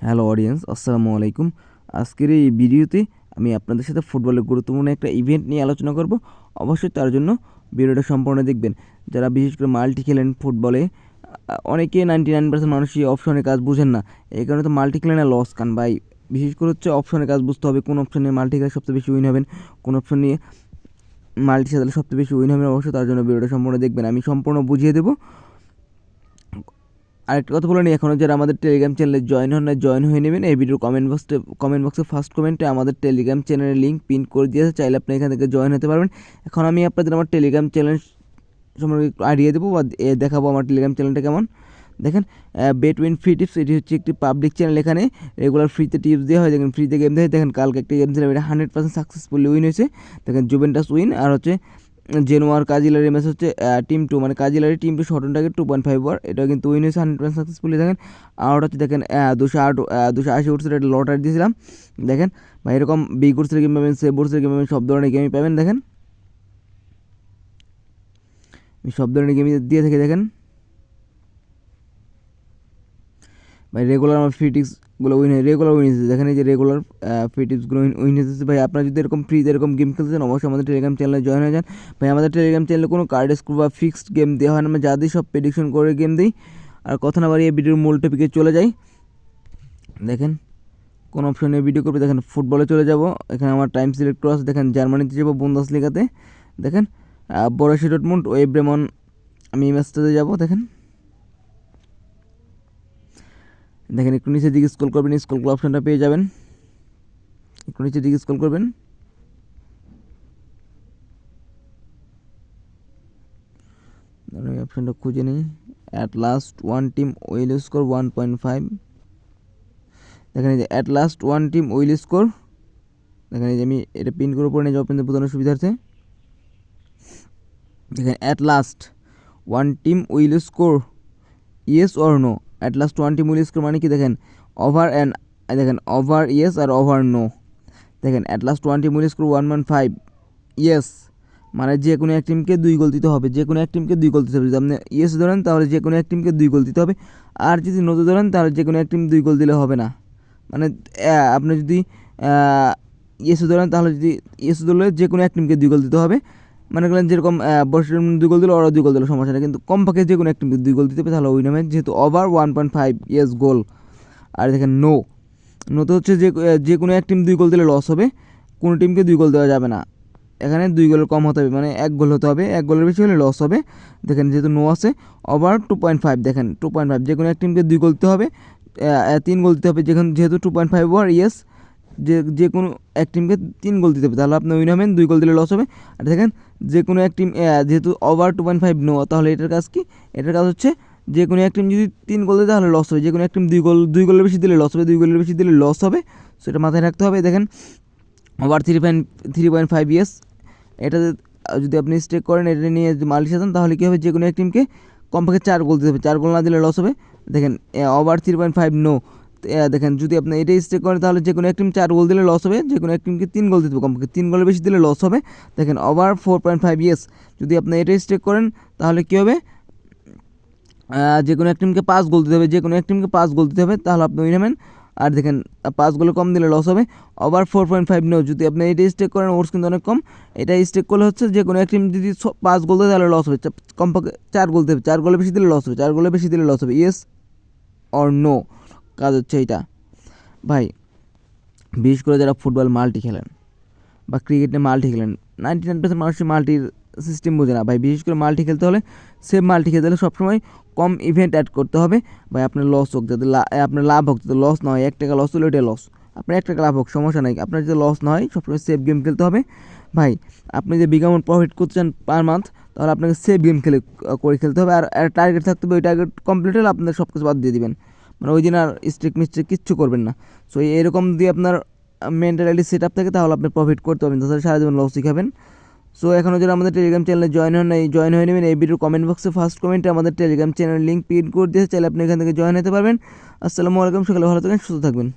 Hello audience, আসসালামু আলাইকুম। আজকের এই ভিডিওতে আমি আপনাদের সাথে ফুটবলের গুরুত্বপূর্ণ একটা ইভেন্ট নিয়ে আলোচনা করব। অবশ্যই তার জন্য ভিডিওটা সম্পূর্ণ দেখবেন। যারা বিশেষ করে মাল্টি খেলেন ফুটবলে, অনেকে 99% মানুষই অপশনের কাজ বুঝেন না। এই কারণে তো মাল্টি খেলে লস কান ভাই। বিশেষ করে হচ্ছে অপশনের কাজ বুঝতে হবে, কোন অপশন নিয়ে মাল্টি খেলে সবচেয়ে বেশি উইন হবেন, কোন অপশন নিয়ে মাল্টি সাজালে সবচেয়ে বেশি উইন হবেন। অবশ্যই তার জন্য ভিডিওটা সম্পূর্ণ দেখবেন, আমি সম্পূর্ণ বুঝিয়ে দেবো। আরেকটা কথা বলে নিই, এখনও যারা আমাদের টেলিগ্রাম চ্যানেলে জয়েন হন না, জয়েন হয়ে নেবেন। এই ভিডিওর কমেন্ট বক্সে ফার্স্ট কমেন্টে আমাদের টেলিগ্রাম চ্যানেলের লিঙ্ক পিন করে দিয়েছে, চাইলে আপনি এখান থেকে জয়েন হতে পারবেন। এখন আমি আপনাদের আমার টেলিগ্রাম চ্যানেল সম্পর্কে একটু আইডিয়া দেবো বা দেখাবো আমার টেলিগ্রাম চ্যানেলটা কেমন। দেখেন, বেট উইন ফ্রি টিপস, এটি হচ্ছে একটি পাবলিক চ্যানেল। এখানে রেগুলার ফ্রিতে টিপস দেওয়া হয়। দেখেন, ফ্রিতে গেম দেয়। দেখেন, কালকে একটা গেম ছিল, এটা 100% সাকসেসফুলি উইন হয়েছে। দেখেন, জুভেন্টাস উইন, আর হচ্ছে জেনোয়ার কাজিলারি ম্যাচ হচ্ছে টিম 2, মানে কাজিলারি team 2 short on target 2.5 over, এটা কিন্তু উইন হয়েছে 100% সাকসেসফুলি। দেখেন, আর হচ্ছে দেখেন 280 উঠছে, এটা লটারি দিয়েছিলাম। দেখেন ভাই, এরকম বি কোর্সের গেম পাবেন, সে বোর্সের গেম পাবেন, সব ধরনের গেমই পাবেন। দেখেন, সব ধরনের গেমই দিয়ে থাকে। দেখেন ভাই, রেগুলার আমার ফ্রি টিপসগুলো রেগুলার উইন হয়েছে। দেখেন, এই যে রেগুলার ফ্রি টিপসগুলো উইন হয়েছে। ভাই, আপনারা যদি এরকম ফ্রিতে এরকম গেম খেলতে চান, অবশ্যই আমাদের টেলিগ্রাম চ্যানেলে জয়েন হয়ে যান। ভাই, আমাদের টেলিগ্রাম চ্যানেলে কোনো কার্ড স্কোর বা ফিক্সড গেম দেওয়া হয় না, আমরা যা দিই সব প্রেডিকশন করে গেম দিই। আর কথা না বাড়িয়ে ভিডিওর মূল টপিকে চলে যাই। দেখেন, কোন অপশনে ভিডিও করবে। দেখেন, ফুটবলে চলে যাব। এখানে আমার টাইম সিলেক্ট করা আছে। দেখেন, জার্মানিতে যাবো বুন্দেসলিগাতে। দেখেন, বরুসিয়া ডর্টমুন্ড ও ব্রেমেন, আমি এই ম্যাচটাতে যাবো। দেখেন, একটু নিচের দিকে স্ক্রল করবেন, স্ক্রল অপশনটা পেয়ে যাবেন। একটু নিচের দিকে স্ক্রল করবেন। আমি অপশনটা খুঁজে নিই। At last one team will score 1.5। দেখেন, এই যে at last one team will score. দেখেন, এই যে আমি এটা পিন করে উপরে নিয়ে যাবো আপনাদের বোঝানোর সুবিধার্থে। দেখেন, at last one team will score yes or no. At last one team will score মানে কি? দেখেন, ওভার অ্যান্ড, দেখেন ওভার ইয়েস আর ওভার নো। দেখেন, at last one team will score 1.5 yes, মানে যে কোনো এক টিমকে 2 গোল দিতে হবে। যে কোনো এক টিমকে 2 গোল দিতে হবে। যদি আপনি ইয়েস ধরেন তাহলে যে কোনো এক টিমকে 2 গোল দিতে হবে। আর যদি নো ধরেন তাহলে যে কোনো এক টিম 2 গোল দিলে হবে না। মানে আপনি যদি ইয়েস ধরেন, তাহলে যদি ইয়েস ধরলে যে কোনো এক টিমকে 2 গোল দিতে হবে। মনে করেন যেরকম বর্ষের 2 গোল দিল, ওরা 2 গোল দিল, সমস্যা নেই, কিন্তু কমপক্ষে যে কোনো এক টিমকে 2 গোল দিতে হবে, তাহলে উইন হবে। যেহেতু ওভার 1.5 ইয়েস গোল। আর দেখেন, নো তো হচ্ছে যে কোনো এক টিম 2 গোল দিলে লস হবে, কোনো টিমকে 2 গোল দেওয়া যাবে না। এখানে 2 গোলের কম হতে হবে, মানে 1 গোল হতে হবে, 1 গোলের বেশি হলে লস হবে। দেখেন, যেহেতু নো আছে, ওভার 2.5। দেখেন 2.5, যে কোনো এক টিমকে 2 গোল দিতে হবে, 3 গোল দিতে হবে। যেহেতু 2.5 ওভার ইয়েস, যে কোনো এক টিমকে 3 গোল দিতে হবে, তাহলে আপনি উইন হবেন। 2 গোল দিলে লস হবে। আর দেখেন, যে কোনো এক টিম, যেহেতু ওভার 2.5 নো, তাহলে এটার কাজ কি? এটার কাজ হচ্ছে যে কোনো এক টিম যদি 3 গোল দেয় তাহলে লস হবে। যে কোনো এক টিম 2 গোলের বেশি দিলে লস হবে, 2 গোলের বেশি দিলে লস হবে। সেটা মাথায় রাখতে হবে। দেখেন, ওভার 3.5 ইয়েস, এটা যদি আপনি স্টেক করেন, এটা নিয়ে মাল্টি সাজান, তাহলে কী হবে? যে কোনো এক টিমকে কমপক্ষে 4 গোল দিতে হবে, 4 গোল না দিলে লস হবে। দেখেন, ওভার 3.5 নো। দেখেন, যদি আপনি এটাই স্টেক করেন তাহলে যে কোনো এক টিম 4 গোল দিলে লস হবে, যে কোনো এক টিমকে 3 গোল দিতে হবে, কমপক্ষে 3 গোলের বেশি দিলে লস হবে। দেখেন, ওভার 4.5 ইয়েস, যদি আপনি এটাই স্টেক করেন তাহলে কী হবে? যে কোনো এক টিমকে 5 গোল দিতে হবে, যে কোনো এক টিমকে 5 গোল দিতে হবে, তাহলে আপনি উইন হবেন। আর দেখেন, 5 গোলে কম দিলে লস হবে। ওভার 4.5 নো, যদি আপনি এটা স্টেক করেন, ওর্স কিন্তু অনেক কম। এটা স্টেক করলে হচ্ছে যে কোনো এক টিম যদি 5 গোল দেয় তাহলে লস হবে, কমপক্ষে 4 গোল দেবে, 4 গোলে বেশি দিলে লস হবে, 4 গোলে বেশি দিলে লস হবে। ইয়েস অর নো, কাজ হচ্ছে এইটা। ভাই, বিশেষ করে যারা ফুটবল মাল্টি খেলেন বা ক্রিকেটে মাল্টি খেলেন, 99% মানুষই মাল্টির সিস্টেম বোঝে না ভাই। বিশেষ করে মাল্টি খেলতে হলে, সেম মাল্টি খেলতে হলে সবসময় কম ইভেন্ট অ্যাড করতে হবে ভাই। আপনার লস হোক, যাতে আপনার লাভ হোক, যাতে লস না হয়। 1 টাকা লস হলে ওইটা লস, আপনার 1 টাকা লাভ হোক, সমস্যা নাই, আপনার যাতে লস না হয়। সবসময় সেফ গেম খেলতে হবে ভাই। আপনি যে বিগ অ্যামাউন্ট প্রফিট করতে চান পার মান্থ, তাহলে আপনাকে সেফ গেম করে খেলতে হবে। আর টার্গেট থাকতে হবে, ওই টার্গেট কমপ্লিট হলে আপনার সব কিছু বাদ দিয়ে দিবেন, মানে ওই দিন আর স্ট্রিক মিস্ট্রিক কিচ্ছু করবেন না। সো এরকম দিয়ে আপনার মেন্টালিটি সেট আপ থাকে, তাহলে আপনি প্রফিট করতে পারবেন, তাছাড়া সারা জীবন লস শিখাবেন। সো এখনও যারা আমাদের টেলিগ্রাম চ্যানেলে জয়েন হন নাই, জয়েন হয়ে নেবেন। এই ভিডিওর কমেন্ট বক্সে ফার্স্ট কমেন্টে আমাদের টেলিগ্রাম চ্যানেলের লিঙ্ক পিন করে দিয়েছে, চাইলে আপনি এখান থেকে জয়েন হতে পারবেন। আসসালামু আলাইকুম, সকালে ভালো থাকবেন, সুস্থ থাকবেন।